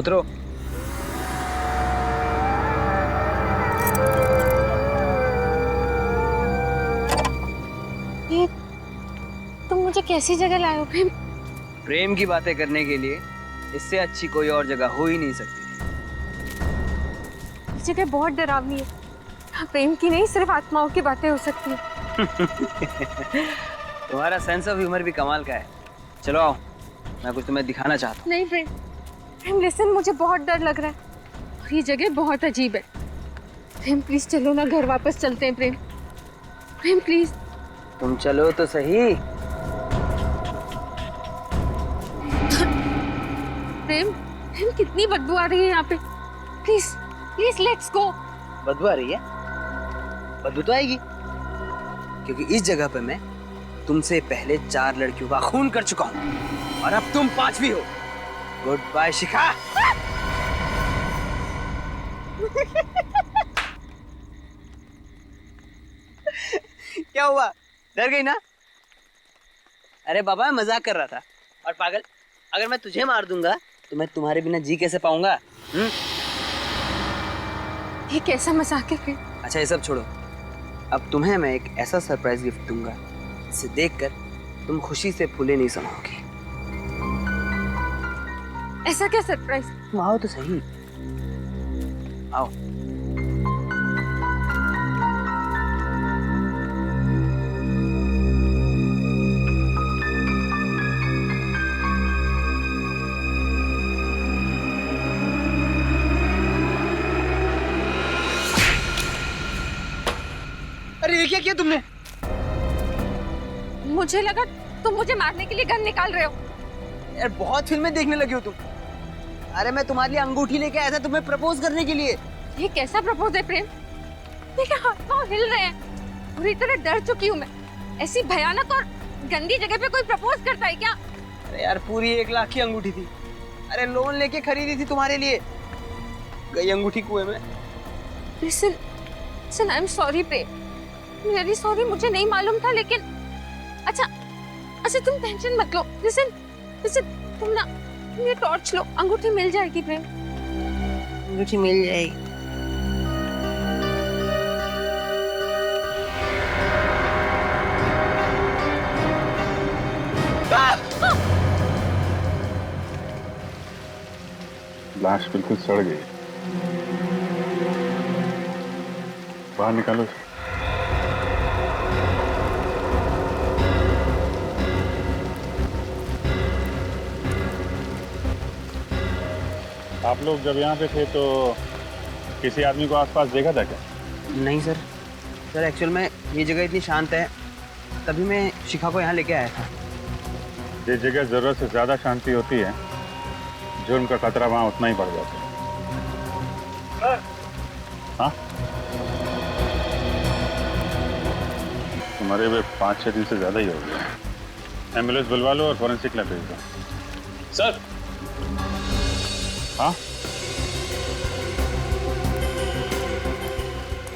उतरो। ये तुम मुझे कैसी जगह लाए हो प्रेम? प्रेम की बातें करने के लिए इससे अच्छी कोई और जगह हो ही नहीं सकती। ये जगह बहुत डरावनी है। यहाँ प्रेम की नहीं, सिर्फ आत्माओं की बातें हो सकती है। तुम्हारा सेंस ऑफ ह्यूमर भी कमाल का है। चलो आओ, मैं कुछ तुम्हें दिखाना चाहता हूँ। नहीं प्रेम, प्रेम लिसन, मुझे बहुत डर लग रहा है और ये जगह बहुत अजीब है। प्रेम प्लीज चलो ना, घर वापस चलते हैं प्रेम। प्रेम प्लीज। तुम चलो तो सही। प्रेम, प्रेम कितनी बदबू आ रही है यहाँ पे। Please please let's go. बदबू आ रही है? बदबू तो आएगी, क्योंकि इस जगह पे मैं तुमसे पहले 4 लड़कियों का खून कर चुका हूँ और अब तुम 5वीं हो। गुड बाय शिखा। क्या हुआ, डर गई ना? अरे बाबा, मैं मजाक कर रहा था। और पागल, अगर मैं तुझे मार दूंगा तो मैं तुम्हारे बिना जी कैसे पाऊंगा? ये कैसा मजाक है प्रेम? अच्छा ये सब छोड़ो, अब तुम्हें मैं एक ऐसा सरप्राइज गिफ्ट दूंगा जिसे देखकर तुम खुशी से फूले नहीं समाओगी। ऐसा क्या सरप्राइज? तुम आओ तो सही, आओ। अरे ये क्या किया तुमने? मुझे लगा तुम मुझे मारने के लिए गन निकाल रहे हो। यार बहुत फिल्में देखने लगी हो तुम। अरे मैं तुम्हारे लिए अंगूठी लेके आया था तुम्हें प्रपोज करने के लिए। ये कैसा प्रपोज है प्रेम? मेरे हाथ पांव हिल रहे हैं, पूरी तरह डर चुकी हूँ मैं। ऐसी भयानक और गंदी जगह पे कोई प्रपोज करता है क्या? अरे यार पूरी 1 लाख की अंगूठी थी। अरे लोन लेके खरीदी थी तुम्हारे लिए, गई अंगूठी कुएं में। Listen, listen, I am sorry Prem, very sorry, मुझे नहीं मालूम था। लेकिन अच्छा अच्छा तुम टेंशन मत लो। लिसन लिसन, तुम ना ये टॉर्च लो, अंगूठी मिल जाएगी प्रेम। अंगूठी मिल जाएगी। लाश बिल्कुल सड़ गई, बाहर निकालो। आप लोग जब यहाँ पे थे तो किसी आदमी को आसपास देखा था क्या? नहीं सर, सर एक्चुअल में ये जगह इतनी शांत है, तभी मैं शिखा को यहाँ लेके आया था। जिस जगह जरूरत से ज्यादा शांति होती है, जुर्म का खतरा वहां उतना ही बढ़ जाता है। हाँ, तुम्हारे वे 5-6 दिन से ज्यादा ही हो गया। एम्बुलेंस बुलवा लो और फॉरेंसिक लैब भेज दो। सर। हाँ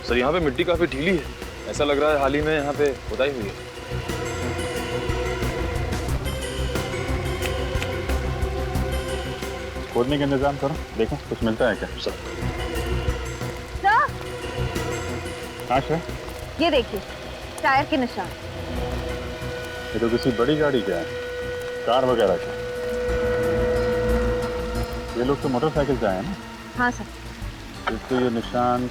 सर, यहाँ पे मिट्टी काफी ढीली है, ऐसा लग रहा है हाल ही में यहाँ पे खुदाई हुई है। खोदने का इंतजाम करो, देखो कुछ मिलता है क्या। सर। सर, हाँ सर, ये देखिए टायर के निशान। ये तो किसी बड़ी गाड़ी का है, कार वगैरह का। ये लोग तो मोटरसाइकिल से आए हैं ना? हाँ सर। तो ये निशान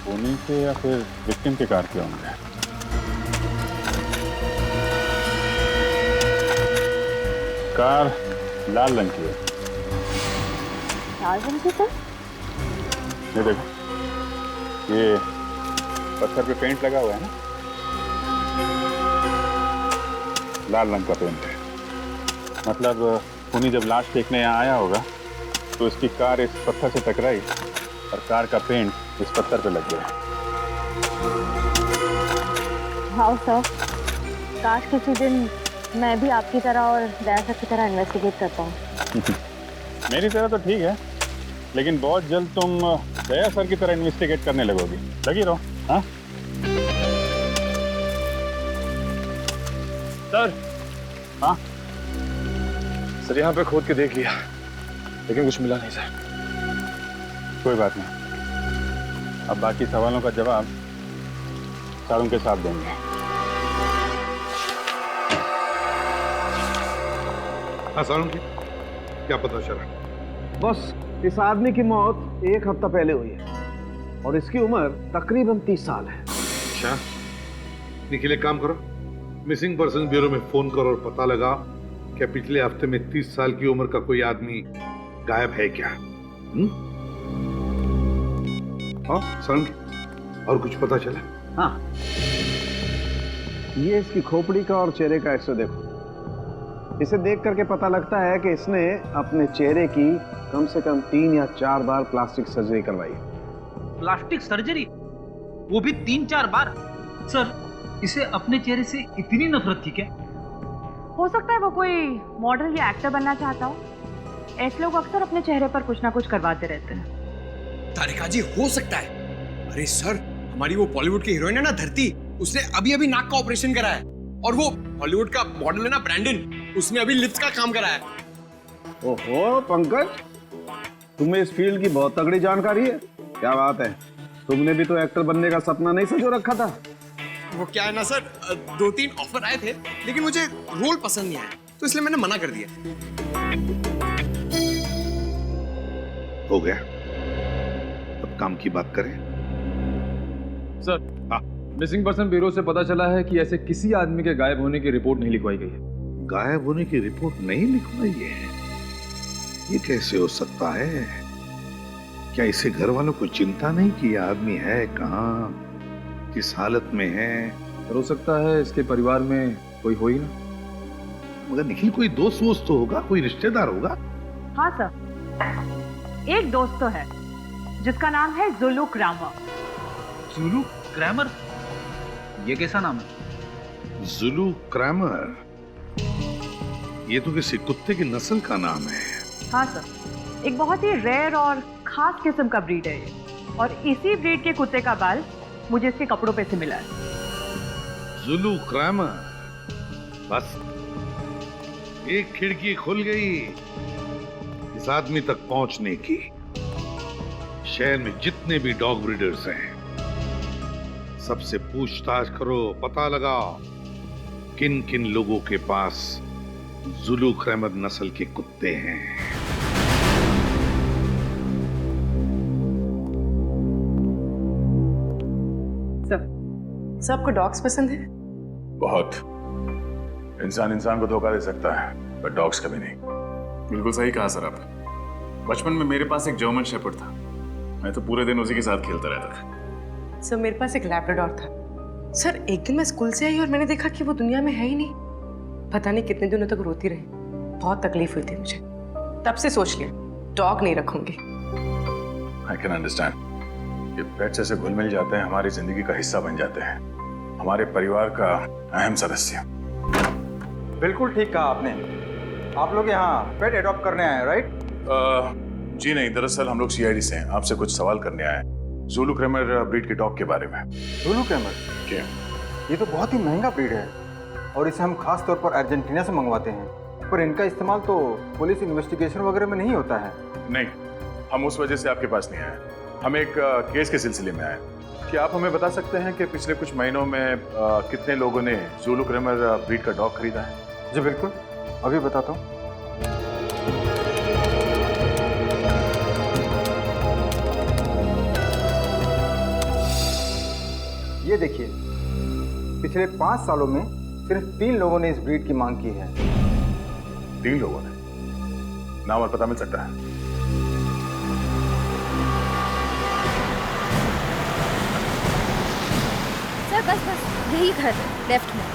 उन्हीं के या फिर विक्टिम के कार के होंगे। कार लाल रंग की है। लाल रंग की सर? ये देखो, ये पत्थर पे पेंट लगा हुआ है ना, लाल रंग का पेंट है। मतलब खूनी जब लाश देखने यहाँ आया होगा तो इसकी कार इस पत्थर से टकराई और कार का पेंट इस पत्थर पे लग गया। हाँ सर, काश किसी दिन मैं भी आपकी तरह और दया सर की तरह इन्वेस्टिगेट करता हूँ। मेरी तरह तो ठीक है, लेकिन बहुत जल्द तुम दया सर की तरह इन्वेस्टिगेट करने लगोगी। लगी रहो। हाँ सर। हाँ सर, यहाँ पे खोद के देख लिया, लेकिन कुछ मिला नहीं सर। कोई बात नहीं, अब बाकी सवालों का जवाब सारों के साथ देंगे। हाँ सारुण जी, क्या पता चला? बस इस आदमी की मौत 1 हफ्ता पहले हुई है और इसकी उम्र तकरीबन 30 साल है। अच्छा, निखिल एक काम करो, मिसिंग पर्सन ब्यूरो में फोन करो और पता लगा क्या पिछले हफ्ते में 30 साल की उम्र का कोई आदमी गायब है क्या? हाँ सारुण जी, और कुछ पता चला? हाँ, ये इसकी खोपड़ी का और चेहरे का एक्सरे देखो। इसे देख करके पता लगता है कि इसने अपने चेहरे की कम से कम 3 या 4 बार प्लास्टिक सर्जरी करवाई। Plastic surgery? वो भी 3-4 बार? सर, इसे अपने चेहरे से इतनी नफरत थी क्या? हो सकता है वो कोई मॉडल या एक्टर बनना चाहता हो। ऐसे लोग अक्सर अपने चेहरे पर कुछ ना कुछ करवाते रहते हैं। तारिका जी, हो सकता है। अरे सर, हमारी वो बॉलीवुड की हीरोइन है ना धरती, उसने अभी अभी नाक का ऑपरेशन करा है। और वो हॉलीवुड का मॉडल है ना ब्रैंडन, उसने अभी लिप्स का काम करा है। ओहो पंकज, तुम्हें इस फील्ड की बहुत तगड़ी जानकारी है। क्या बात है, तुमने भी तो एक्टर बनने का सपना नहीं संजो रखा था? वो क्या है ना सर, 2-3 ऑफर आए थे, लेकिन मुझे रोल पसंद नहीं आया, तो इसलिए मैंने मना कर दिया। हो गया, अब काम की बात करें। सर, हाँ। मिसिंग पर्सन ब्यूरो से पता चला है कि ऐसे किसी आदमी के गायब होने की रिपोर्ट नहीं लिखवाई गई है। गायब होने की रिपोर्ट नहीं लिखवाई है? ये कैसे हो सकता है? क्या इसे घर वालों को चिंता नहीं कि यह आदमी है कहाँ, किस हालत में है? हो सकता है इसके परिवार में कोई हो ही ना। मगर निखिल, कोई दोस्त वोस्त तो होगा, कोई रिश्तेदार होगा। हाँ सर, एक दोस्त तो है जिसका नाम है जुलू क्रैमर। जुलू क्रैमर? ये कैसा नाम है? जुलू क्रैमर? ये तो किसी कुत्ते की नस्ल का नाम है। हाँ सर, एक बहुत ही रेयर और खास किस्म का ब्रीड है ये, और इसी ब्रीड के कुत्ते का बाल मुझे इसके कपड़ों पे से मिला है। जुलू क्रैमर, बस एक खिड़की खुल गई इस आदमी तक पहुंचने की। शहर में जितने भी डॉग ब्रीडर्स हैं, सबसे पूछताछ करो, पता लगाओ किन किन लोगों के पास जुलू क्रैमर नस्ल के कुत्ते हैं। सबको डॉग्स पसंद है? बहुत। इंसान इंसान को धोखा दे सकता है, पर डॉग्स कभी नहीं। बिल्कुल सही कहा सर आप। बचपन में मेरे पास एक जर्मन शेपर्ड था, मैं तो पूरे दिन उसी के साथ खेलता रहता था। सर, मेरे पास एक लैब्राडोर था। सर, एक दिन मैं स्कूल से आई और मैंने देखा कि वो दुनिया में है ही नहीं। पता नहीं कितने दिनों तक रोती रही, बहुत तकलीफ हुई थी मुझे। तब से सोच लिया डॉग नहीं रखूंगी। I can understand. ये पेट्स ऐसे घुल मिल जाते हैं, हमारी जिंदगी का हिस्सा बन जाते हैं, हमारे परिवार का अहम सदस्य। बिल्कुल ठीक कहा आपने। आप लोग यहाँ पेट एडॉप्ट करने आए हैं, राइट? जी नहीं, दरअसल हम लोग सीआईडी से हैं, आपसे कुछ सवाल करने आए हैं जुलू क्रैमर ब्रीड के डॉग के बारे में। जुलू क्रैमर? ये तो बहुत ही महंगा ब्रीड है और इसे हम खास तौर पर अर्जेंटीना से मंगवाते हैं, पर इनका इस्तेमाल तो पुलिस इन्वेस्टिगेशन वगैरह में नहीं होता है। नहीं, हम उस वजह से आपके पास नहीं आए, हम एक केस के सिलसिले में आए। क्या आप हमें बता सकते हैं कि पिछले कुछ महीनों में कितने लोगों ने जुलू क्रैमर ब्रीड का डॉग खरीदा है? जी बिल्कुल, अभी बताता हूँ। ये देखिए, पिछले 5 सालों में सिर्फ 3 लोगों ने इस ब्रीड की मांग की है। 3 लोगों ने? नाम और पता मिल सकता है? सर बस बस यही घर लेफ्ट में।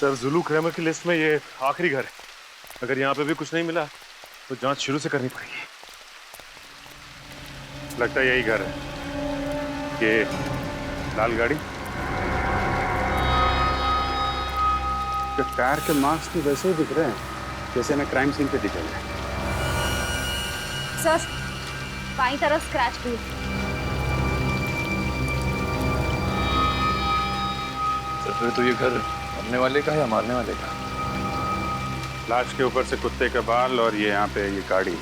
सर, जुलू क्रैमर की लिस्ट में ये आखिरी घर है। अगर यहाँ पे भी कुछ नहीं मिला तो जांच शुरू से करनी पड़ेगी। लगता है यही घर है। ये लाल गाड़ी, टायर के मार्क्स भी वैसे ही दिख रहे हैं जैसे मैं क्राइम सीन पे दिखे हैं। सर बाईं तरफ स्क्रैच भी है। तो फिर तो ये घर मरने वाले का है या मारने वाले का? लाश के ऊपर से कुत्ते का बाल और ये यहाँ पे ये गाड़ी,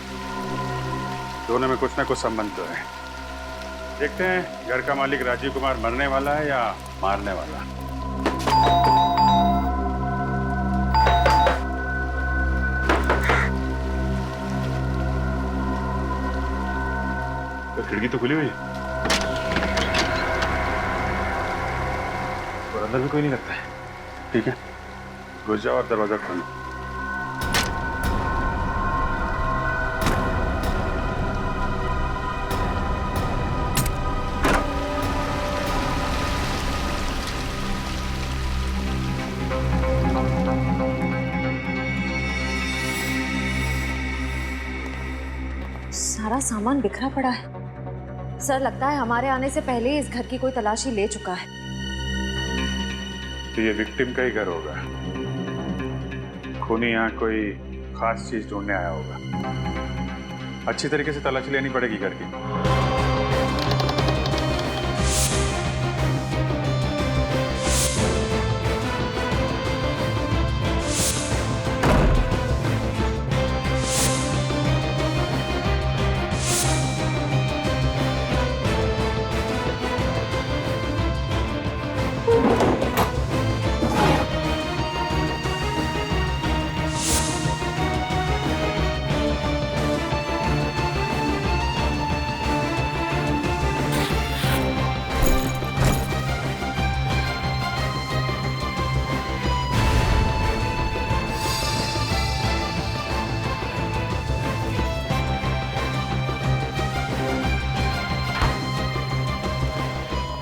दोनों में कुछ ना कुछ संबंध तो है। देखते हैं घर का मालिक राजीव कुमार मरने वाला है या मारने वाला। तो खिड़की तो खुली हुई है और अंदर भी कोई नहीं लगता है। ठीक है, घुस जाओ और दरवाजा खोलो। सारा सामान बिखरा पड़ा है। सर, लगता है हमारे आने से पहले ही इस घर की कोई तलाशी ले चुका है। तो ये विक्टिम का ही घर होगा। खूनी यहाँ कोई खास चीज ढूंढने आया होगा। अच्छी तरीके से तलाशी लेनी पड़ेगी घर की।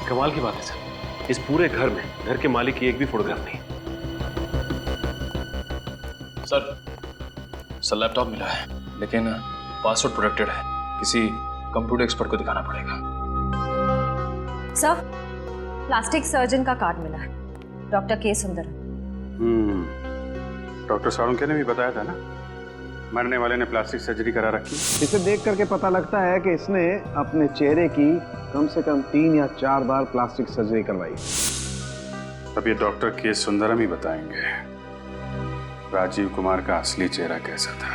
कमाल की बात है सर, इस पूरे घर में घर के मालिक की एक भी फोटोग्राफ नहीं। सर लैपटॉप मिला है लेकिन पासवर्ड प्रोटेक्टेड है। किसी कंप्यूटर एक्सपर्ट को दिखाना पड़ेगा। सर, प्लास्टिक सर्जन का कार्ड मिला है, डॉक्टर के सुंदर। डॉक्टर साळुंखे ने भी बताया था ना, मरने वाले ने प्लास्टिक सर्जरी करा रखी। इसे देख करके पता लगता है कि इसने अपने चेहरे की कम से कम 3 या 4 बार प्लास्टिक सर्जरी करवाई। अब ये डॉक्टर के सुंदरम ही बताएंगे राजीव कुमार का असली चेहरा कैसा था।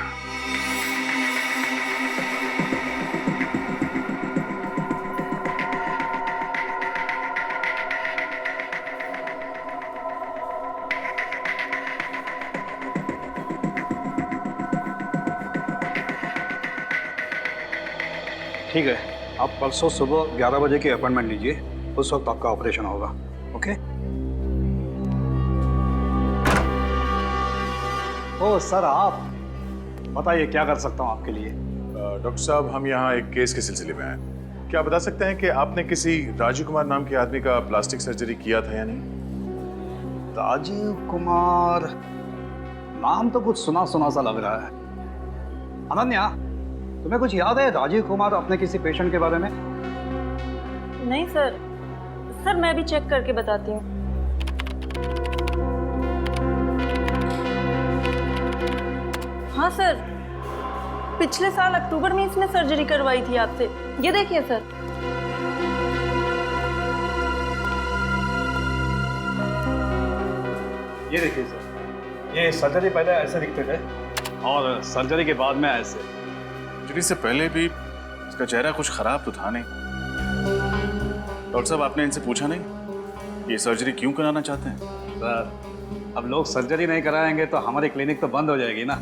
ठीक है, आप परसों सुबह 11 बजे की अपॉइंटमेंट लीजिए, उस वक्त आपका ऑपरेशन होगा। ओके? ओ सर, आप बताइए क्या कर सकता हूँ आपके लिए। डॉक्टर साहब, हम यहाँ एक केस के सिलसिले में आए। क्या आप बता सकते हैं कि आपने किसी राजीव कुमार नाम के आदमी का प्लास्टिक सर्जरी किया था या नहीं? राजीव कुमार नाम तो कुछ सुना सुना सा लग रहा है। अनन्या, तुम्हें कुछ याद है राजीव कुमार अपने किसी पेशेंट के बारे में? नहीं सर, मैं भी चेक करके बताती हूँ। हाँ सर, पिछले साल अक्टूबर में इसने सर्जरी करवाई थी आपसे। ये देखिए सर। ये देखिए सर, ये सर्जरी पहले ऐसे दिखते थे और सर्जरी के बाद में ऐसे। सर्जरी से पहले भी इसका चेहरा कुछ खराब तो था नहीं। डॉक्टर साहब, आपने इनसे पूछा नहीं ये सर्जरी क्यों कराना चाहते हैं? सर, अब लोग सर्जरी नहीं कराएंगे तो हमारी क्लिनिक तो बंद हो जाएगी ना।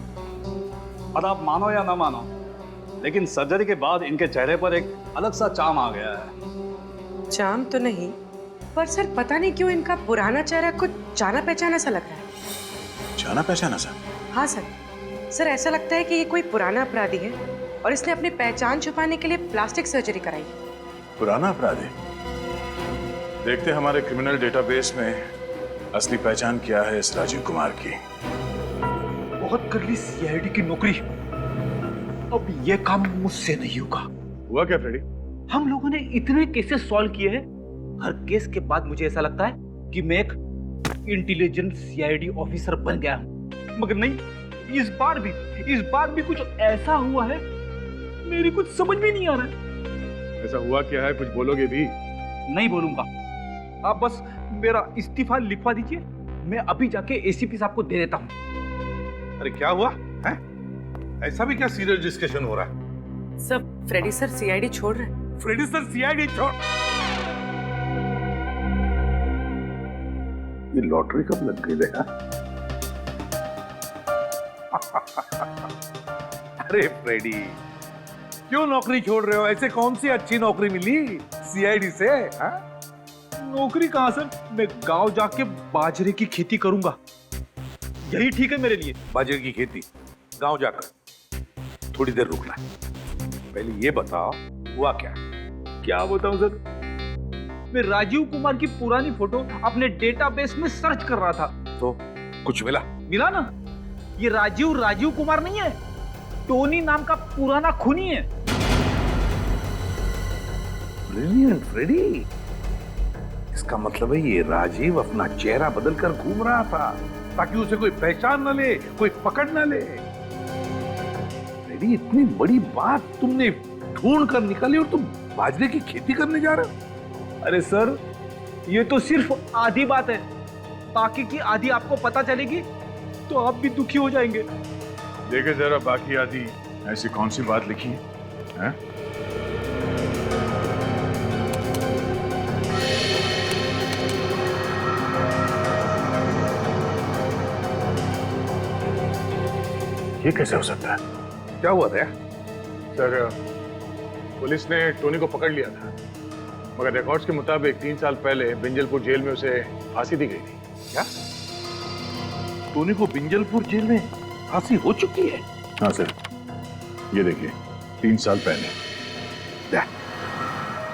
और आप मानो या ना मानो, लेकिन सर्जरी के बाद इनके चेहरे पर एक अलग सा चार्म आ गया है। चार्म तो नहीं, पर सर पता नहीं क्यों इनका पुराना चेहरा कुछ जाना पहचाना सा लग रहा है। जाना पहचाना सा? हाँ सर, ऐसा लगता है कि ये कोई पुराना अपराधी है और इसने अपनी पहचान छुपाने के लिए प्लास्टिक सर्जरी कराई। पुराना अपराधी? देखते हमारे क्रिमिनल डेटाबेस में असली पहचान क्या है इस राजीव कुमार की। बहुत कर ली सीआईडी की नौकरी, अब ये काम मुझसे नहीं होगा। हुआ क्या फ्रेडी? हम लोगों ने इतने केसेस सॉल्व किए हैं, हर केस के बाद मुझे ऐसा लगता है कि मैं एक इंटेलिजेंट सीआईडी ऑफिसर बन गया हूं। मगर नहीं, इस बार भी कुछ ऐसा हुआ है मेरी कुछ समझ में नहीं आ रहा है। ऐसा हुआ क्या है, कुछ बोलोगे भी? नहीं बोलूंगा, आप बस मेरा इस्तीफा लिखवा दीजिए, मैं अभी जाके एसीपी साहब को दे देता हूँ। अरे क्या हुआ है? ऐसा भी क्या सीरियस डिस्कशन हो रहा है? सब फ्रेडी सर सीआईडी छोड़ रहे हैं। फ्रेडी सर सीआईडी छोड़? ये लॉटरी कब लग गई है? अरे फ्रेडी, क्यों नौकरी छोड़ रहे हो? ऐसे कौन सी अच्छी नौकरी मिली सीआईडी से? हा? नौकरी कहाँ सर, मैं गांव जाके बाजरे की खेती करूंगा, यही ठीक है मेरे लिए। बाजरे की खेती गांव जाकर? थोड़ी देर रुकना, पहले ये बताओ हुआ क्या? क्या बताऊं सर, मैं राजीव कुमार की पुरानी फोटो अपने डेटाबेस में सर्च कर रहा था। तो कुछ मिला? मिला ना, ये राजीव कुमार नहीं है, टोनी नाम का पुराना खूनी है। ब्रिलियंट फ्रेडी, इसका मतलब है ये राजीव अपना चेहरा बदलकर घूम रहा था ताकि उसे कोई पहचान न ले, कोई पकड़ न ले। फ्रेडी, इतनी बड़ी बात तुमने ढूंढ कर निकाली और तुम बाजरे की खेती करने जा रहे हो? अरे सर, ये तो सिर्फ आधी बात है, बाकी की आधी आपको पता चलेगी तो आप भी दुखी हो जाएंगे। देखे जरा बाकी आदि, ऐसी कौन सी बात लिखी है? ये कैसे हो सकता है? क्या हुआ था? सर, पुलिस ने टोनी को पकड़ लिया था, मगर रिकॉर्ड्स के मुताबिक 3 साल पहले बिंजलपुर जेल में उसे फांसी दी गई थी। क्या? टोनी को बिंजलपुर जेल में फांसी हो चुकी है? हाँ सर, ये देखिए, 3 साल पहले।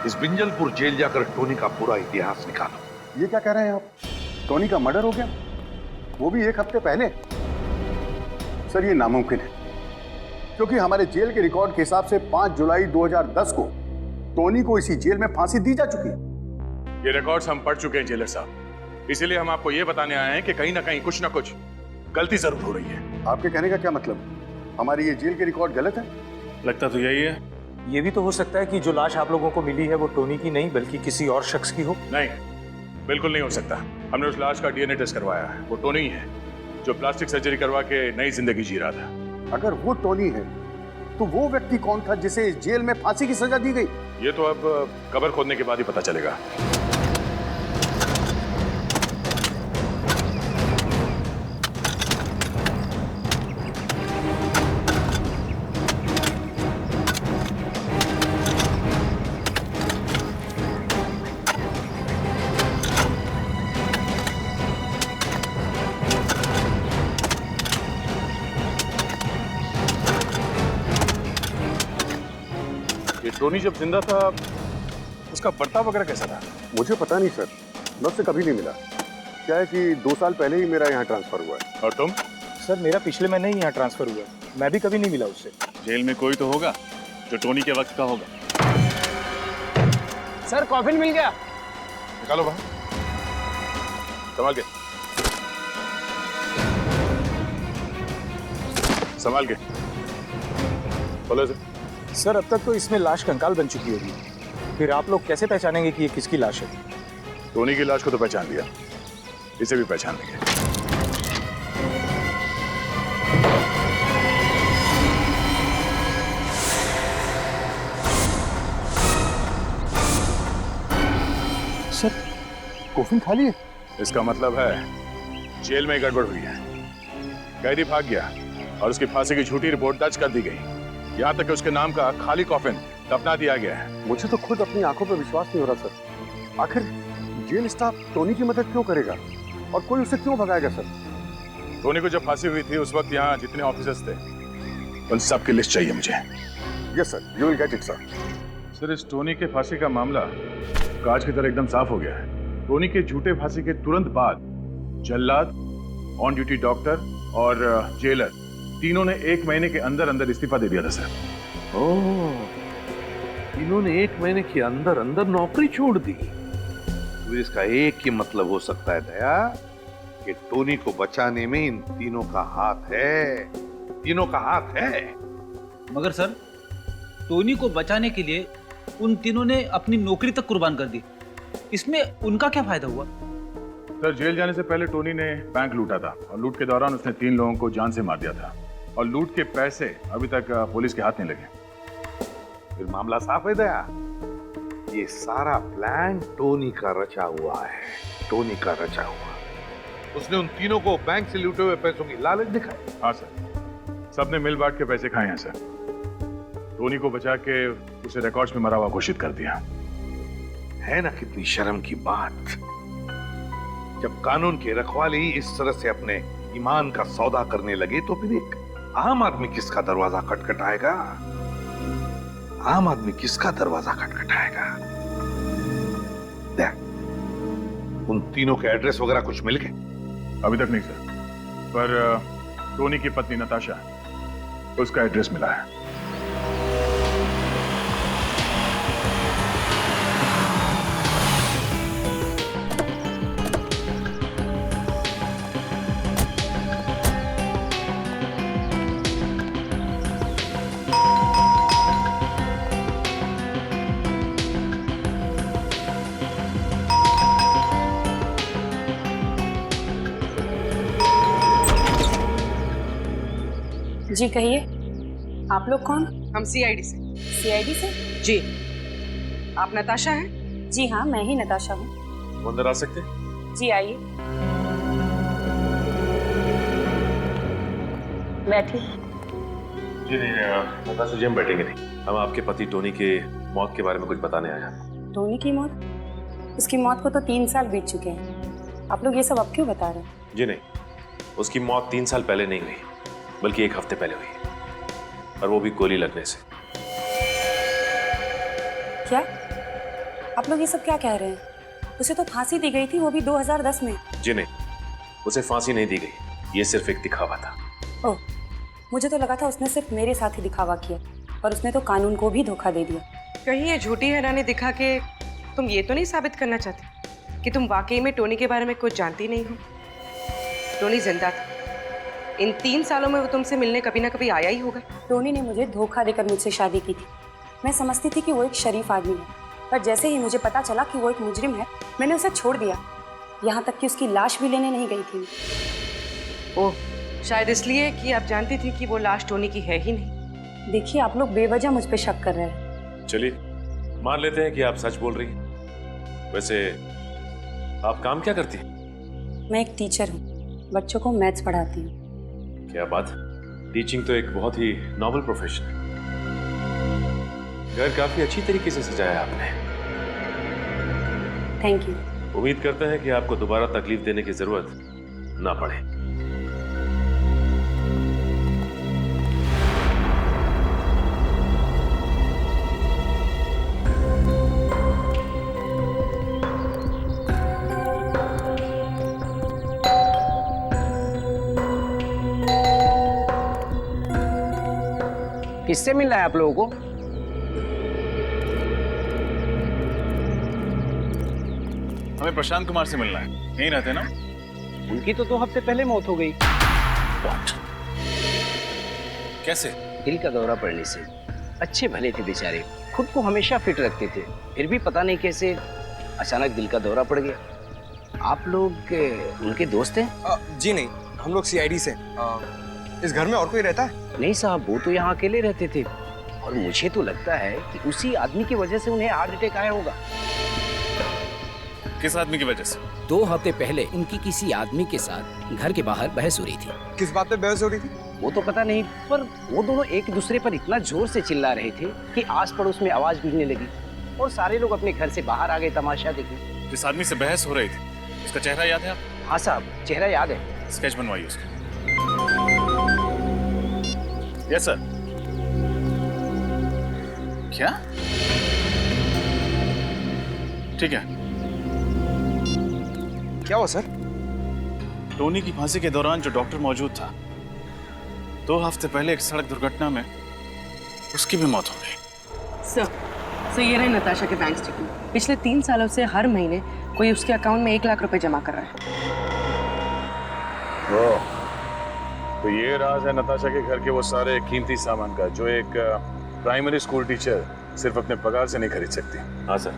इस बिंजलपुर जेल जाकर टोनी का पूरा इतिहास निकालो। ये क्या कह रहे हैं आप? टोनी का मर्डर हो गया, वो भी 1 हफ्ते पहले? सर, ये नामुमकिन है, क्योंकि हमारे जेल के रिकॉर्ड के हिसाब से 5 जुलाई 2010 को टोनी को इसी जेल में फांसी दी जा चुकी है। ये रिकॉर्ड्स हम पढ़ चुके हैं जेलर साहब, इसीलिए हम आपको ये बताने आए हैं कि कहीं ना कहीं कुछ ना कुछ गलती जरूर हो रही है। आपके कहने का क्या मतलब? हमारी ये जेल के रिकॉर्ड गलत है? लगता तो यही है। ये भी तो हो सकता है कि जो लाश आप लोगों को मिली है वो टोनी की नहीं बल्कि किसी और शख्स की हो। नहीं, बिल्कुल नहीं हो सकता। हमने उस लाश का डीएनए टेस्ट करवाया है, वो टोनी ही है जो प्लास्टिक सर्जरी करवा के नई जिंदगी जी रहा था। अगर वो टोनी है तो वो व्यक्ति कौन था जिसे इस जेल में फांसी की सजा दी गई? ये तो अब कब्र खोदने के बाद ही पता चलेगा। टोनी जब जिंदा था उसका बर्ताव वगैरह कैसा था? मुझे पता नहीं सर, मैं उससे कभी नहीं मिला। क्या है कि 2 साल पहले ही मेरा यहाँ ट्रांसफर हुआ है। और तुम? सर, मेरा पिछले महीने ही यहाँ ट्रांसफर हुआ, मैं भी कभी नहीं मिला उससे। जेल में कोई तो होगा जो टोनी के वक्त का होगा। सर, कॉफिन मिल गया। निकालो बाहर, संभाल के, संभाल के बोलो सर। सर, अब तक तो इसमें लाश कंकाल बन चुकी होगी, फिर आप लोग कैसे पहचानेंगे कि ये किसकी लाश है? टोनी की लाश को तो पहचान लिया, इसे भी पहचान लेंगे। सर, कॉफिन खाली है? इसका मतलब है जेल में गड़बड़ हुई है, कैदी भाग गया और उसकी फांसी की झूठी रिपोर्ट दर्ज कर दी गई। यहाँ तक कि उसके नाम का खाली कॉफिन दफना दिया गया है। मुझे तो खुद अपनी आंखों पर विश्वास नहीं हो रहा सर। आखिर जेल स्टाफ टोनी की मदद क्यों करेगा और कोई उसे क्यों भगाएगा सर? टोनी को जब फांसी हुई थी उस वक्त यहाँ जितने ऑफिसर्स थे उन सब की लिस्ट चाहिए मुझे। Yes sir, you will get it sir. Sir, इस टोनी के फांसी का मामला कांच की तरह एकदम साफ हो गया है। टोनी के झूठे फांसी के तुरंत बाद जल्लाद, ऑन ड्यूटी डॉक्टर और जेलर तीनों ने 1 महीने के अंदर अंदर इस्तीफा दे दिया था सर। ओह, इन्होंने 1 महीने के अंदर अंदर नौकरी छोड़ दी। तो इसका एक ही मतलब हो सकता है दया कि टोनी को बचाने में इन तीनों का हाथ है, तीनों का हाथ है। मगर सर, टोनी को बचाने के लिए उन तीनों ने अपनी नौकरी तक कुर्बान कर दी। इसमें उनका क्या फायदा हुआ? सर, जेल जाने से पहले टोनी ने बैंक लूटा था और लूट के दौरान उसने 3 लोगों को जान से मार दिया था और लूट के पैसे अभी तक पुलिस के हाथ नहीं लगे। फिर मामला साफ है दया। ये सारा प्लान टोनी का रचा हुआ है, टोनी का रचा हुआ। उसने उन तीनों को बैंक से लूटे हुए पैसों की लालच दिखाई। हाँ सर, सबने मिल बांट के पैसे खाए हैं सर। टोनी को बचा के उसे रिकॉर्ड्स में मरा हुआ घोषित कर दिया। है ना कितनी शर्म की बात। जब कानून की रखवाली इस तरह से अपने ईमान का सौदा करने लगे तो फिर एक आम आदमी किसका दरवाजा खटखटाएगा? आम आदमी किसका दरवाजा खटखटाएगा? देख, उन तीनों के एड्रेस वगैरह कुछ मिल गए? अभी तक नहीं सर, पर टोनी की पत्नी नताशा, उसका एड्रेस मिला है। जी कहिए, आप लोग कौन? हम सीआईडी से। सीआईडी से? जी। आप नताशा हैं? जी हाँ, मैं ही नताशा हूँ। वो अंदर आ सकते? जी आइए, बैठिए। जी नहीं, नताशा जी हम बैठेंगे नहीं। हम आपके पति टोनी के मौत के बारे में कुछ बताने आए हैं। टोनी की मौत? उसकी मौत को तो 3 साल बीत चुके हैं। आप लोग ये सब अब क्यों बता रहे हैं? जी नहीं, उसकी मौत 3 साल पहले नहीं हुई, बल्कि 1 हफ्ते पहले हुई, और वो भी गोली लगने से। क्या आप लोग ये सब क्या कह रहे हैं? उसे तो फांसी दी गई थी, वो भी 2010 में। जी नहीं, उसे फांसी नहीं दी गई, ये सिर्फ एक दिखावा था। ओह, मुझे तो लगा था उसने सिर्फ मेरे साथ ही दिखावा किया, और उसने तो कानून को भी धोखा दे दिया। कहीं ये झूठी हैरानी दिखा के तुम ये तो नहीं साबित करना चाहती कि तुम वाकई में टोनी के बारे में कुछ जानती नहीं हो? टोनी जिंदा था। इन 3 सालों में वो तुमसे मिलने कभी ना कभी आया ही होगा। टोनी ने मुझे धोखा देकर मुझसे शादी की थी। मैं समझती थी कि वो एक शरीफ आदमी है, पर जैसे ही मुझे पता चला कि वो एक मुजरिम है, मैंने उसे छोड़ दिया। यहाँ तक कि उसकी लाश भी लेने नहीं गई थी। ओह, शायद इसलिए कि आप जानती थी कि वो लाश टोनी की है ही नहीं। देखिए, आप लोग बेवजह मुझ पे शक कर रहे हैं। चलिए मान लेते हैं कि आप सच बोल रही हैं। वैसे आप काम क्या करती हैं? मैं एक टीचर हूँ, बच्चों को मैथ्स पढ़ाती हूँ। क्या बात, टीचिंग तो एक बहुत ही नॉबल प्रोफेशन है। घर काफी अच्छी तरीके से सजाया आपने। Thank you. उम्मीद करते हैं कि आपको दोबारा तकलीफ देने की जरूरत ना पड़े। किससे मिलना है आप लोगों को? हमें प्रशांत कुमार से मिलना है। यहीं रहते ना? उनकी तो 2 हफ्ते पहले मौत हो गई। कैसे? दिल का दौरा पड़ने से। अच्छे भले थे बेचारे, खुद को हमेशा फिट रखते थे, फिर भी पता नहीं कैसे अचानक दिल का दौरा पड़ गया। आप लोग उनके दोस्त हैं? जी नहीं, हम लोग सीआईडी से। इस घर में और कोई रहता है? नहीं साहब, वो तो यहाँ अकेले रहते थे, और मुझे तो लगता है कि उसी आदमी की वजह से उन्हें हार्ट अटैक आया होगा। किस आदमी की वजह से? 2 हफ्ते पहले उनकी किसी आदमी के साथ घर के बाहर बहस हो रही थी। किस बात पे बहस हो रही थी? वो तो पता नहीं, पर वो दोनों एक दूसरे पर इतना जोर से चिल्ला रहे थे कि आस पड़ोस में आवाज गूंजने लगी, और सारे लोग अपने घर से बाहर आ गए तमाशा देखने। जिस आदमी से बहस हो रही थी, उसका चेहरा याद है आप? हाँ साहब, चेहरा याद है। स्केच बनवाइए उसका। Yes sir. क्या? ठीक है। क्या हुआ सर? टोनी की फांसी के दौरान जो डॉक्टर मौजूद था, 2 हफ्ते पहले एक सड़क दुर्घटना में उसकी भी मौत हो गई। सर ये रहे नताशा के बैंक स्टेटमेंट। पिछले 3 सालों से हर महीने कोई उसके अकाउंट में 1 लाख रुपए जमा कर रहा है। तो ये राज है नताशा के घर के वो सारे कीमती सामान का, जो एक प्राइमरी स्कूल टीचर सिर्फ अपने पगार से नहीं खरीद सकती। हाँ सर,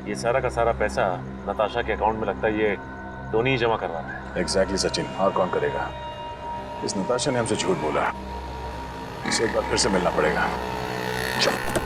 ये सारा का सारा पैसा नताशा के अकाउंट में लगता है ये टोनी ही जमा करवा रहा है। एग्जैक्टली सचिन, और कौन करेगा? इस नताशा ने हमसे झूठ बोला, इसे एक बार फिर से मिलना पड़ेगा। चल।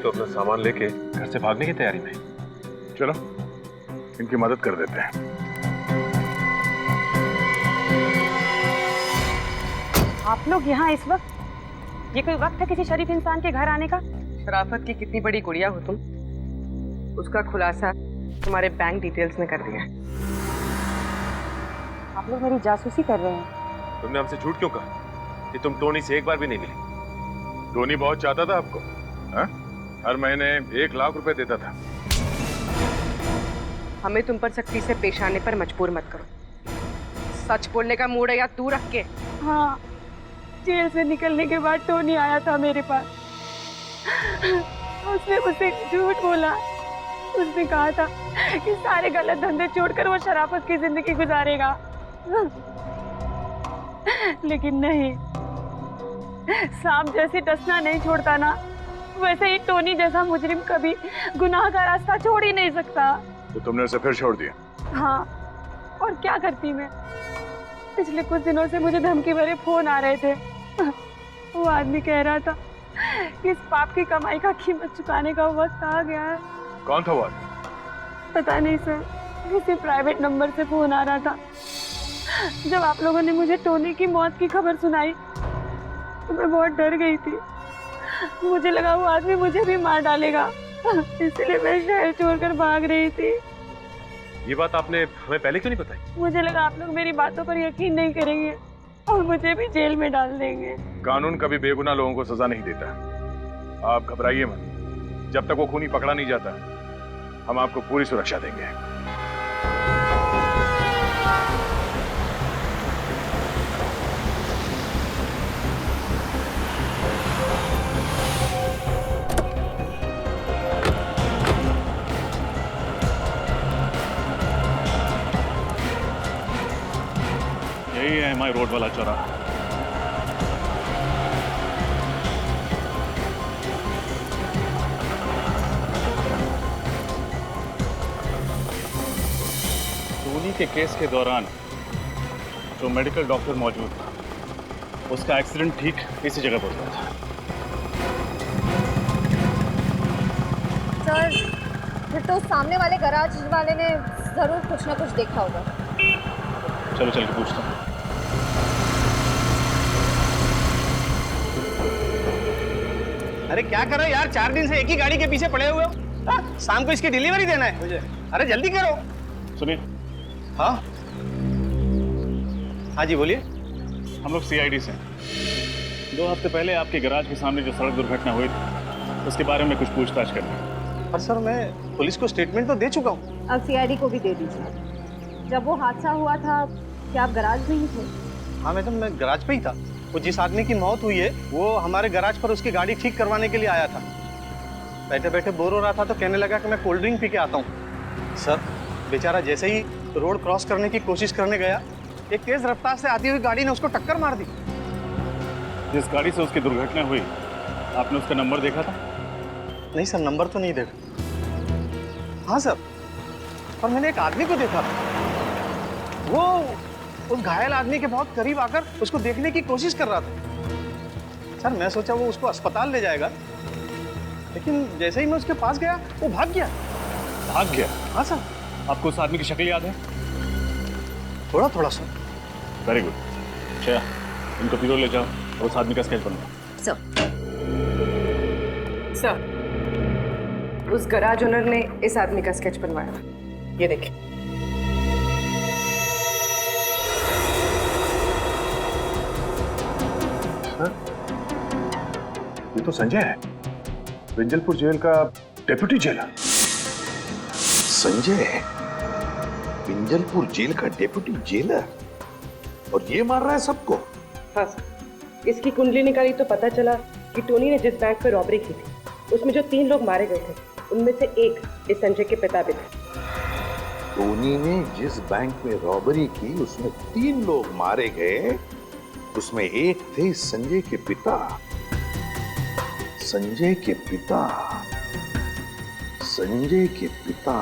तो अपना सामान लेके घर से भागने की तैयारी में। चलो इनकी मदद कर देते हैं। आप लोग यहाँ इस वक्त? ये कोई वक्त है किसी शरीफ इंसान के घर आने का? शराफत की कितनी बड़ी गुड़िया हो तुम, उसका खुलासा तुम्हारे बैंक डिटेल्स ने कर दिया। आप लोग मेरी जासूसी कर रहे हैं। तुमने हमसे झूठ क्यों कहा कि तुम टोनी से एक बार भी नहीं मिली? टोनी बहुत चाहता था आपको, हा? हर महीने 1 लाख रुपए देता था। हमें तुम पर सख्ती से पेश आने पर मजबूर मत करो। सच बोलने का मूड है या तू रख के? हाँ, जेल से निकलने के बाद टोनी आया था मेरे पास। उसने मुझसे झूठ बोला। उसने कहा था कि सारे गलत धंधे छोड़कर वो शराफत की जिंदगी गुजारेगा, लेकिन नहीं, सांप जैसे डसना नहीं छोड़ता ना, वैसे ही टोनी जैसा मुजरिम कभी गुनाह का रास्ता छोड़ ही नहीं सकता। तो तुमने उसे फिर छोड़ दिया? हाँ, और क्या करती मैं? पिछले कुछ दिनों से मुझे धमकी भरे फोन आ रहे थे। वो आदमी कह रहा था कि इस पाप की कमाई का कीमत चुकाने का वक्त आ गया है। कौन था वो आदमी? पता नहीं सर, किसी प्राइवेट नंबर से फोन आ रहा था। जब आप लोगों ने मुझे टोनी की मौत की खबर सुनाई तो मैं बहुत डर गई थी। मुझे लगा वो आदमी मुझे भी मार डालेगा, इसलिए मैं शहर छोड़कर भाग रही थी। ये बात आपने हमें पहले क्यों नहीं बताई? मुझे लगा आप लोग मेरी बातों पर यकीन नहीं करेंगे और मुझे भी जेल में डाल देंगे। कानून कभी बेगुनाह लोगों को सजा नहीं देता। आप घबराइए मत, जब तक वो खूनी पकड़ा नहीं जाता हम आपको पूरी सुरक्षा देंगे। यही है हमारे रोड वाला चौराहा। टोनी के केस के दौरान जो मेडिकल डॉक्टर मौजूद था, उसका एक्सीडेंट ठीक इसी जगह पर हुआ था। सर, फिर तो सामने वाले गैराज वाले ने जरूर कुछ ना कुछ देखा होगा। चलो चल के पूछता हूँ। अरे क्या कर रहे हो यार, 4 दिन से एक ही गाड़ी के पीछे पड़े हुए हो। शाम को इसकी डिलीवरी देना है मुझे। अरे जल्दी करो। सुनिए। हाँ हाँ जी बोलिए। हम लोग CID से हैं। 2 हफ्ते पहले आपके गैराज के सामने जो सड़क दुर्घटना हुई थी उसके बारे में कुछ पूछताछ करनी है। पर सर मैं पुलिस को स्टेटमेंट तो दे चुका हूँ। अब CID को भी दे दीजिए। जब वो हादसा हुआ था क्या आप गैराज में ही थे? हाँ मैडम, मैं गैराज पे ही था। वो जिस आदमी की मौत हुई है वो हमारे गैराज पर उसकी गाड़ी ठीक करवाने के लिए आया था। बैठे बैठे बोर हो रहा था तो कहने लगा कि मैं कोल्ड ड्रिंक पी के आता हूँ। सर बेचारा जैसे ही रोड क्रॉस करने की कोशिश करने गया, एक तेज रफ्तार से आती हुई गाड़ी ने उसको टक्कर मार दी। जिस गाड़ी से उसकी दुर्घटना हुई आपने उसका नंबर देखा था? नहीं सर, नंबर तो नहीं देखा। हाँ सर, पर मैंने एक आदमी को देखा। वो उस घायल आदमी के बहुत करीब आकर उसको देखने की कोशिश कर रहा था। सर मैं सोचा वो उसको अस्पताल ले जाएगा, लेकिन जैसे ही मैं उसके पास गया वो भाग गया। भाग गया? हाँ सर। आपको उस आदमी की शक्ल याद है? थोड़ा थोड़ा सर। Very good. अच्छा, इनको पीरो ले जाओ और उस आदमी का स्केच बनाओ। सर, उस गैराज ओनर ने इस आदमी का स्केच बनवाया। ये देखिए। ये तो संजय है, विंजलपुर जेल का डेप्यूटी जेलर। संजय पिंजलपुर जेल का डेप्यूटी जेलर और ये मार रहा है सबको। हाँ सर, इसकी कुंडली निकाली तो पता चला कि टोनी ने जिस बैंक पर रॉबरी की थी उसमें जो 3 लोग मारे गए थे उनमें से एक इस संजय के पिता भी थे। टोनी ने जिस बैंक में रॉबरी की उसमें 3 लोग मारे गए, उसमें एक थे संजय के पिता। संजय के पिता, संजय के पिता।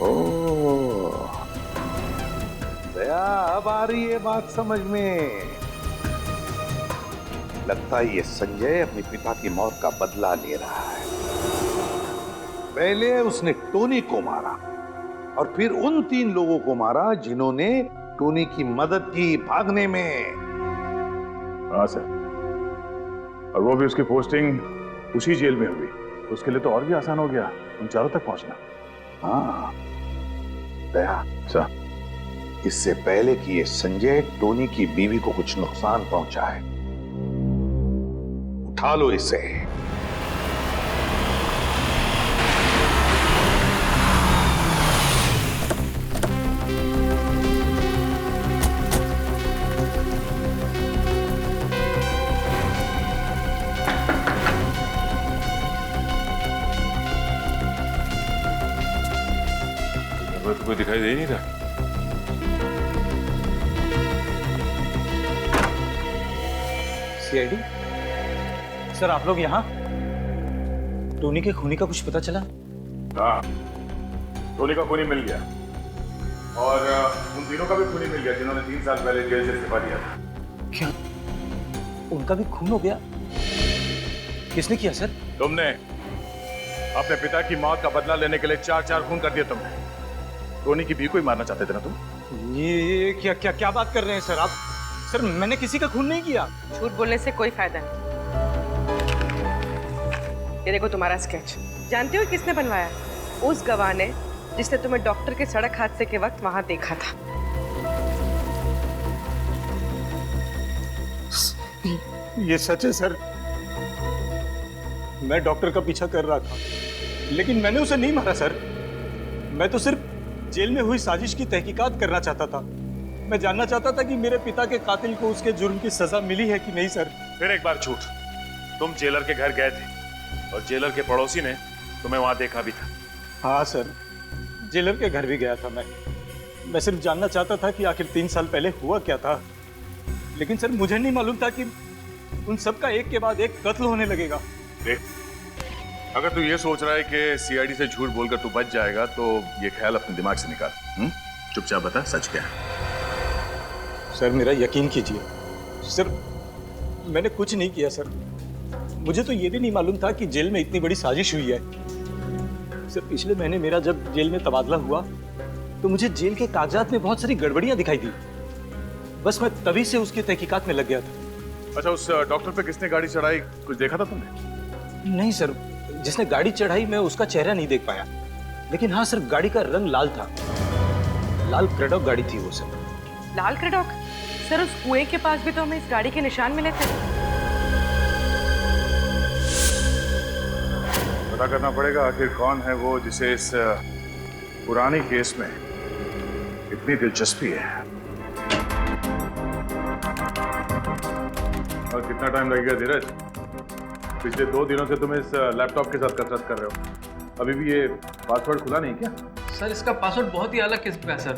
ओह, दया अब आ रही है बात समझ में। लगता है ये संजय अपने पिता की मौत का बदला ले रहा है। पहले उसने टोनी को मारा और फिर उन 3 लोगों को मारा जिन्होंने टोनी की मदद की भागने में। हाँ सर, और वो भी उसकी पोस्टिंग उसी जेल में हुई, उसके लिए तो और भी आसान हो गया उन चारों तक पहुंचना। हाँ दया सर, इससे पहले कि ये संजय टोनी की बीवी को कुछ नुकसान पहुंचाए, उठा लो इसे। तो कोई दिखाई दे नहीं रहा। सीआईडी सर, आप लोग यहाँ? टोनी के खूनी का कुछ पता चला? हाँ, टोनी का खूनी मिल गया और उन तीनों का भी खूनी मिल गया जिन्होंने 3 साल पहले जेल से इस्तीफा दिया था। क्या उनका भी खून हो गया? किसने किया सर? तुमने अपने पिता की मौत का बदला लेने के लिए 4 खून कर दिए तुमने। टोनी की बीवी को ही मारना चाहते थे ना तुम? ये क्या क्या क्या बात कर रहे हैं सर आप? सर मैंने किसी का खून नहीं किया। झूठ बोलने से कोई फायदा नहीं। ये देखो तुम्हारा स्केच। जानते हो किसने बनवाया? उस गवाह ने जिसने तुम्हें डॉक्टर के सड़क हादसे के वक्त वहां देखा था। ये सच है सर, मैं डॉक्टर का पीछा कर रहा था लेकिन मैंने उसे नहीं मारा सर। मैं तो सिर्फ जेल में हुई साजिश की तहकीकात करना चाहता था। मैं जानना चाहता था कि मेरे पिता के कातिल को उसके जुर्म की सजा मिली है कि नहीं सर। फिर एक बार झूठ। तुम जेलर के घर गए थे और जेलर के पड़ोसी ने तुम्हें वहां देखा भी था। हाँ सर, जेलर के घर भी गया था मैं सिर्फ जानना चाहता था कि आखिर 3 साल पहले हुआ क्या था। लेकिन सर मुझे नहीं मालूम था कि उन सब का एक के बाद एक कत्ल होने लगेगा। देख, अगर तू ये सोच रहा है कि सीआईडी से झूठ बोलकर तू बच जाएगा तो ये ख्याल अपने दिमाग से निकाल। चुपचाप बता सच क्या है। सर मेरा यकीन कीजिए सर, मैंने कुछ नहीं किया सर। मुझे तो ये भी नहीं मालूम था कि जेल में इतनी बड़ी साजिश हुई है। सर पिछले महीने मेरा जब जेल में तबादला हुआ तो मुझे जेल के कागजात में बहुत सारी गड़बड़ियां दिखाई दी। बस मैं तभी से उसकी तहकीकात में लग गया था। अच्छा, उस डॉक्टर पे किसने गाड़ी चढ़ाई, कुछ देखा था तुमने? नहीं सर, जिसने गाड़ी चढ़ाई मैं उसका चेहरा नहीं देख पाया। लेकिन हाँ सर, गाड़ी का रंग लाल था। लाल क्रेडॉक गाड़ी थी वो सर। लाल क्रेडॉक? सर उस कुएं के पास भी तो हमें इस गाड़ी के निशान मिले थे। पता करना पड़ेगा आखिर कौन है वो जिसे इस पुरानी केस में इतनी दिलचस्पी है। और कितना टाइम लगेगा धीरज? पिछले 2 दिनों से तुम इस लैपटॉप के साथ कसरत कर रहे हो, अभी भी ये पासवर्ड खुला नहीं क्या? सर इसका पासवर्ड बहुत ही अलग किस्म का है सर।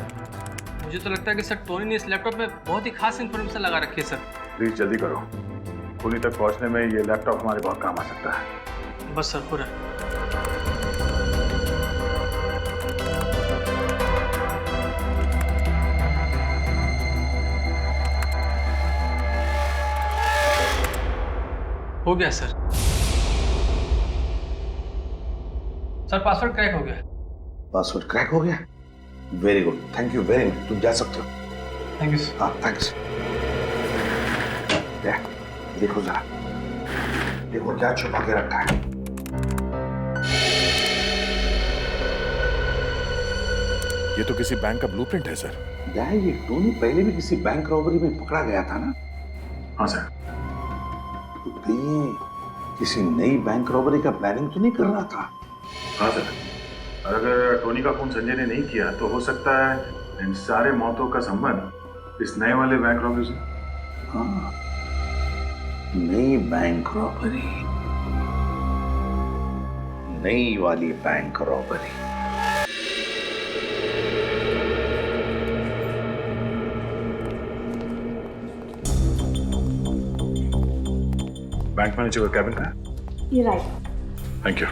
मुझे तो लगता है कि सर टोनी ने इस लैपटॉप में बहुत ही खास इन्फॉर्मेशन लगा रखी है सर। प्लीज जल्दी करो, खूनी तक पहुंचने में ये लैपटॉप हमारे बहुत काम आ सकता है। बस सर, पूरा। हो गया सर। सर पासवर्ड क्रैक हो गया। पासवर्ड क्रैक हो गया? Very good, thank you very much. तुम जा सकते हो। Thank you sir. हाँ थैंक्स। देखो जरा, देखो क्या छुपा के रखा है। ये तो किसी बैंक का ब्लूप्रिंट है सर। ये टोनी पहले भी किसी बैंक रॉबरी में पकड़ा गया था ना? हाँ सर। तो कहीं किसी नई बैंक रॉबरी का प्लानिंग तो नहीं कर रहा था? हाँ सर, और अगर टोनी का खून संजय ने नहीं किया तो हो सकता है इन सारे मौतों का संबंध इस नए वाले बैंक रॉबरी से। हाँ, नई बैंक रॉबरी, नई वाली बैंक रॉबरी। बैंक मैनेजर का कैबिन का है? ये राइट। Thank you.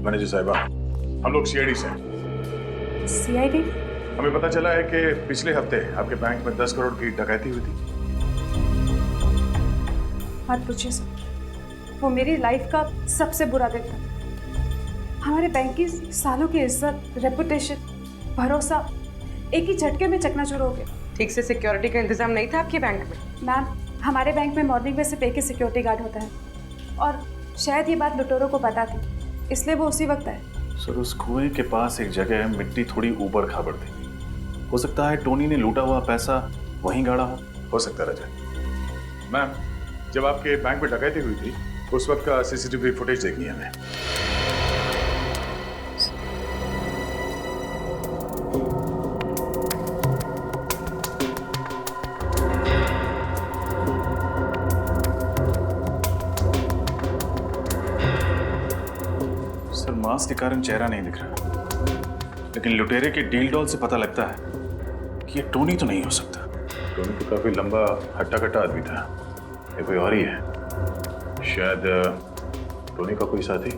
मैनेजर साहिबा, हम लोग सीआईडी से हैं। सीआईडी? हमें पता चला है कि पिछले हफ्ते आपके बैंक में 10 करोड़ की डकैती हुई थी। मत पूछिए सर, वो मेरी लाइफ का सबसे बुरा दिन था। हमारे बैंक की सालों की इज्जत, रेपुटेशन, भरोसा एक ही झटके में चकनाचूर हो गया। ठीक से सिक्योरिटी का इंतजाम नहीं था आपके बैंक में? मैम, हमारे बैंक में मॉर्निंग में सिर्फ एक ही सिक्योरिटी गार्ड होता है और शायद ये बात लुटेरों को पता थी, इसलिए वो उसी वक्त आए। सर, उस कुएं के पास एक जगह है, मिट्टी थोड़ी ऊबड़ खाबड़ थी। हो सकता है टोनी ने लूटा हुआ पैसा वहीं गाड़ा हो सकता है रजत। मैम, जब आपके बैंक में डकैती हुई थी उस वक्त का सीसीटीवी फुटेज देखनी है हमें। सर, मास्क के कारण चेहरा नहीं दिख रहा, लेकिन लुटेरे के डील डॉल से पता लगता है कि ये टोनी तो नहीं हो सकता। टोनी तो काफी लंबा हट्टा कट्टा आदमी था, ये कोई और ही है। शायद टोनी का कोई साथी।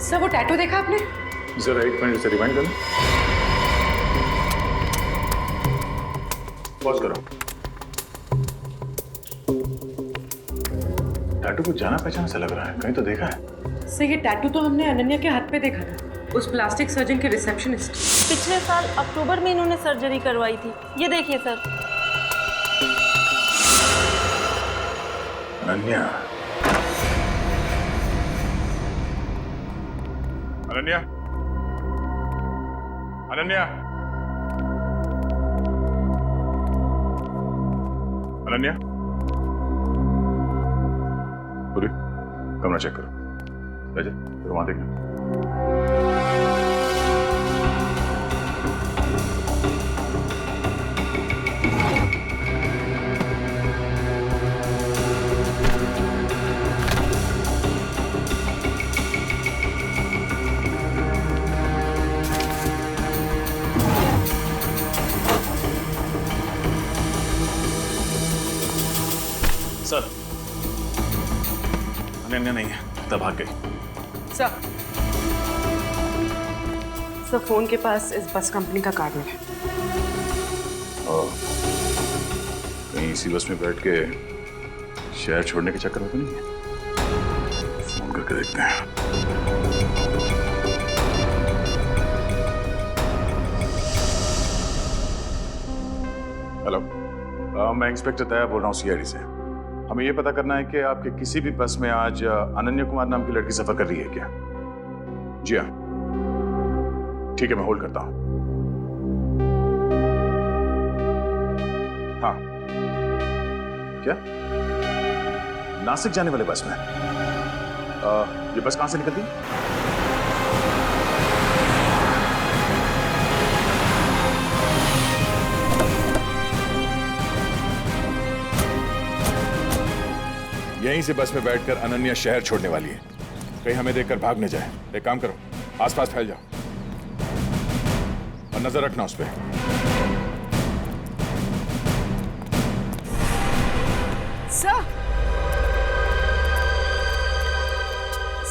सर, वो टैटू देखा आपने? जरा एक मिनट से रिवाइंड करो। पॉज करो। टैटू को जाना पहचाना सा लग रहा है, कहीं तो देखा है। सर, ये टैटू तो हमने अनन्या के हाथ पे देखा था, उस प्लास्टिक सर्जन के रिसेप्शनिस्ट। पिछले साल अक्टूबर में इन्होंने सर्जरी करवाई थी। ये देखिए सर। अनन्या, अनन्या, अनन्या, अनन्या, पूरी कमरा चेक करो। रजत, फिर वहां देखना। सर, अनन्या नहीं है, तब भाग गई। सर, फोन के पास इस बस कंपनी का कार्ड मिला। और कहीं इसी बस में बैठ के शहर छोड़ने के चक्कर में तो नहीं है? फोन करके देखते हैं। हेलो, मैं इंस्पेक्टर दया बोल रहा हूँ सीआईडी से। हमें यह पता करना है कि आपके किसी भी बस में आज अनन्या कुमार नाम की लड़की सफर कर रही है क्या? जी हाँ, ठीक है, मैं होल्ड करता हूं। हाँ, क्या नासिक जाने वाले बस में? ये बस कहां से निकलती है? यहीं से बस में बैठकर अनन्या शहर छोड़ने वाली है। कहीं हमें देखकर भाग न जाए। एक काम करो, आसपास फैल जाओ और नजर रखना उस पर।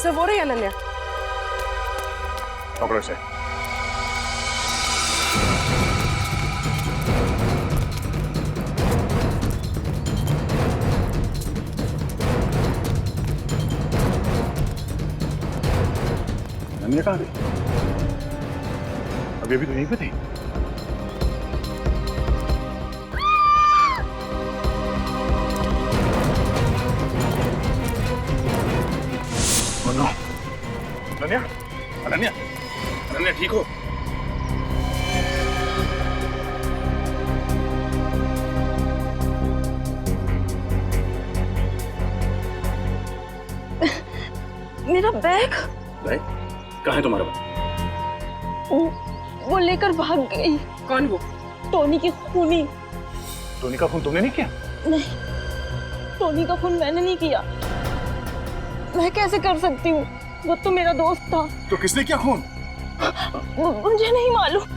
सर, वो रही अनन्या। पकड़ो इसे। अनन्या कहाँ गई? अभी अभी तो यहीं पे थी। Oh no! अनन्या, अनन्या, अनन्या ठीक हो? बैग बैग कहाँ है तुम्हारा बैग? वो लेकर भाग गई। कौन वो? टोनी की खूनी। टोनी का खून तुमने नहीं किया? नहीं, टोनी का खून मैंने नहीं किया। मैं कैसे कर सकती हूँ? वो तो मेरा दोस्त था। तो किसने किया खून? मुझे नहीं मालूम।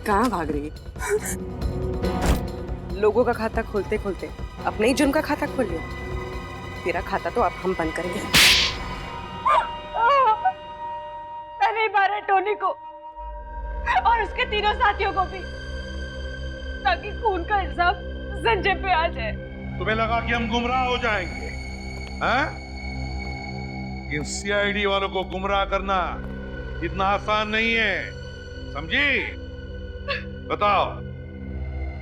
कहाँ भाग रही है? लोगों का खाता खोलते खोलते अपने ही जुर्म का खाता खोल लिया। तेरा खाता तो अब हम बंद करेंगे। मैं नहीं मारा टोनी को और उसके तीनों साथियों को भी, ताकि खून का इल्जाम संजय पे आ जाए। तुम्हें लगा कि हम गुमराह हो जाएंगे? हैं? इन सीआईडी वालों को गुमराह करना इतना आसान नहीं है, समझी? बताओ,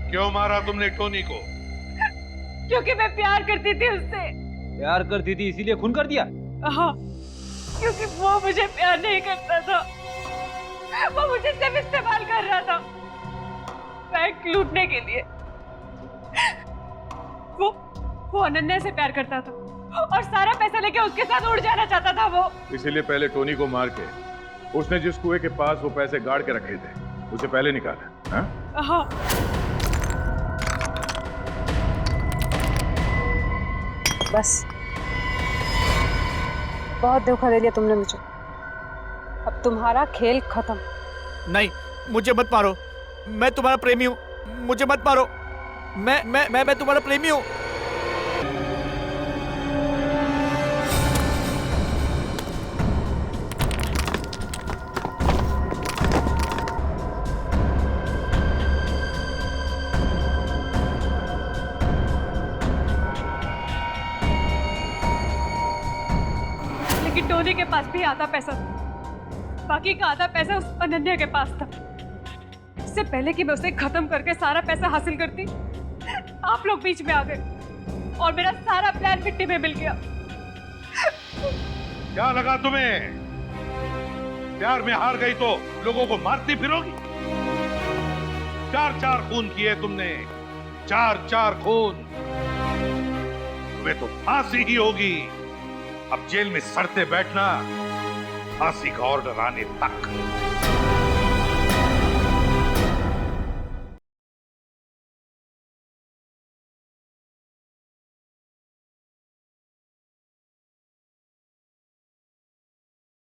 क्यों मारा तुमने टोनी को? क्योंकि मैं प्यार करती थी उससे। प्यार करती थी इसीलिए खून कर दिया? हाँ, क्योंकि वो मुझे प्यार नहीं करता था, वो मुझे सिर्फ इस्तेमाल कर रहा था बैंक लूटने के लिए। वो अनन्या से प्यार करता था और सारा पैसा लेके उसके साथ उड़ जाना चाहता था वो। इसीलिए पहले टोनी को मार के उसने जिस कुएं के पास वो पैसे गाड़ के रखे थे उसे पहले निकाला। हाँ? हाँ। बस बहुत धोखा दे दिया तुमने मुझे। अब तुम्हारा खेल खत्म। नहीं, मुझे मत मारो, मैं तुम्हारा प्रेमी हूँ, मुझे मत मारो। मैं तुम्हारा प्रेमी हूँ। लेकिन टोनी के पास भी आधा पैसा था, बाकी का आधा पैसा उस अनन्या के पास था। इससे पहले कि मैं उसे खत्म करके सारा पैसा हासिल करती, आप लोग बीच में आ गए और मेरा सारा प्लान मिट्टी में मिल गया। क्या लगा तुम्हें? प्यार में हार गई तो लोगों को मारती फिरोगी? 4-4 खून किए तुमने, 4-4 खून। तुम्हें तो फांसी ही होगी। अब जेल में सड़ते बैठना, फांसी का ऑर्डर आने तक।